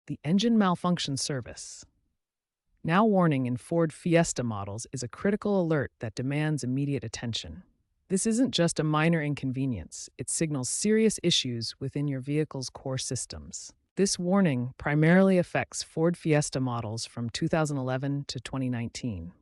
The engine malfunction service. Now warning in Ford Fiesta models is a critical alert that demands immediate attention. This isn't just a minor inconvenience, it signals serious issues within your vehicle's core systems. This warning primarily affects Ford Fiesta models from 2011 to 2019.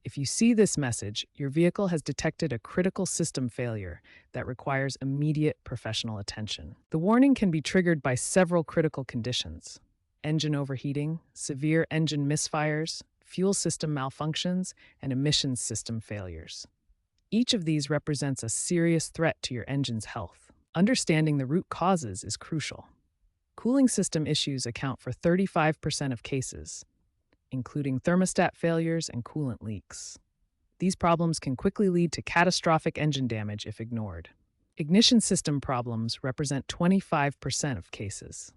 If you see this message, your vehicle has detected a critical system failure that requires immediate professional attention. The warning can be triggered by several critical conditions: engine overheating, severe engine misfires, fuel system malfunctions, and emissions system failures. Each of these represents a serious threat to your engine's health. Understanding the root causes is crucial. Cooling system issues account for 35% of cases, including thermostat failures and coolant leaks. These problems can quickly lead to catastrophic engine damage if ignored. Ignition system problems represent 25% of cases.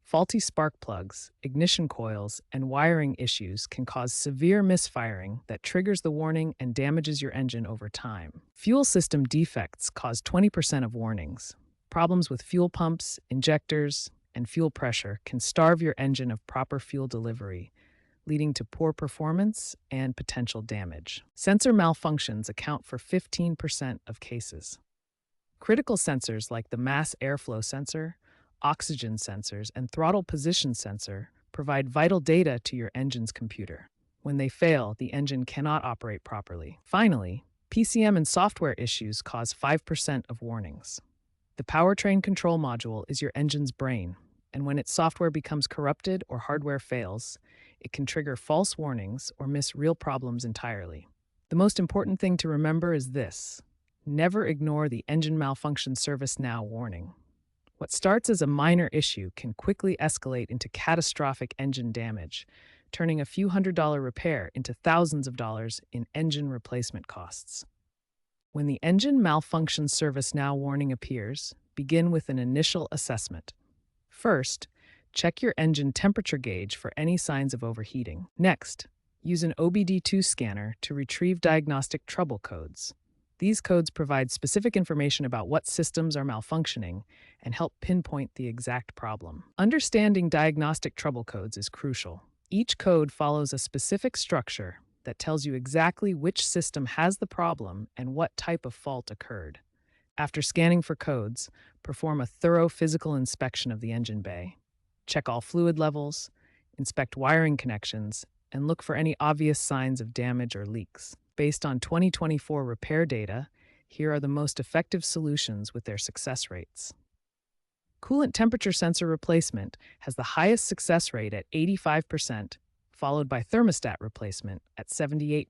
Faulty spark plugs, ignition coils, and wiring issues can cause severe misfiring that triggers the warning and damages your engine over time. Fuel system defects cause 20% of warnings. Problems with fuel pumps, injectors, and fuel pressure can starve your engine of proper fuel delivery, leading to poor performance and potential damage. Sensor malfunctions account for 15% of cases. Critical sensors like the mass airflow sensor, oxygen sensors, and throttle position sensor provide vital data to your engine's computer. When they fail, the engine cannot operate properly. Finally, PCM and software issues cause 5% of warnings. The powertrain control module is your engine's brain, and when its software becomes corrupted or hardware fails, it can trigger false warnings or miss real problems entirely. The most important thing to remember is this: never ignore the engine malfunction service now warning. What starts as a minor issue can quickly escalate into catastrophic engine damage, turning a few $100 repair into thousands of dollars in engine replacement costs. When the engine malfunction service now warning appears, begin with an initial assessment. First, check your engine temperature gauge for any signs of overheating. Next, use an OBD2 scanner to retrieve diagnostic trouble codes. These codes provide specific information about what systems are malfunctioning and help pinpoint the exact problem. Understanding diagnostic trouble codes is crucial. Each code follows a specific structure that tells you exactly which system has the problem and what type of fault occurred. After scanning for codes, perform a thorough physical inspection of the engine bay. Check all fluid levels, inspect wiring connections, and look for any obvious signs of damage or leaks. Based on 2024 repair data, here are the most effective solutions with their success rates. Coolant temperature sensor replacement has the highest success rate at 85%, followed by thermostat replacement at 78%.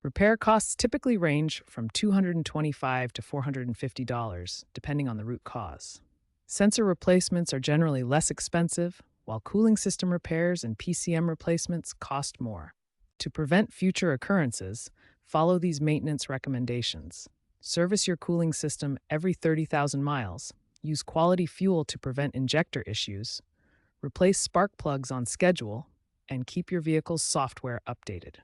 Repair costs typically range from $225 to $450, depending on the root cause. Sensor replacements are generally less expensive, while cooling system repairs and PCM replacements cost more. To prevent future occurrences, follow these maintenance recommendations. Service your cooling system every 30,000 miles, use quality fuel to prevent injector issues, replace spark plugs on schedule, and keep your vehicle's software updated.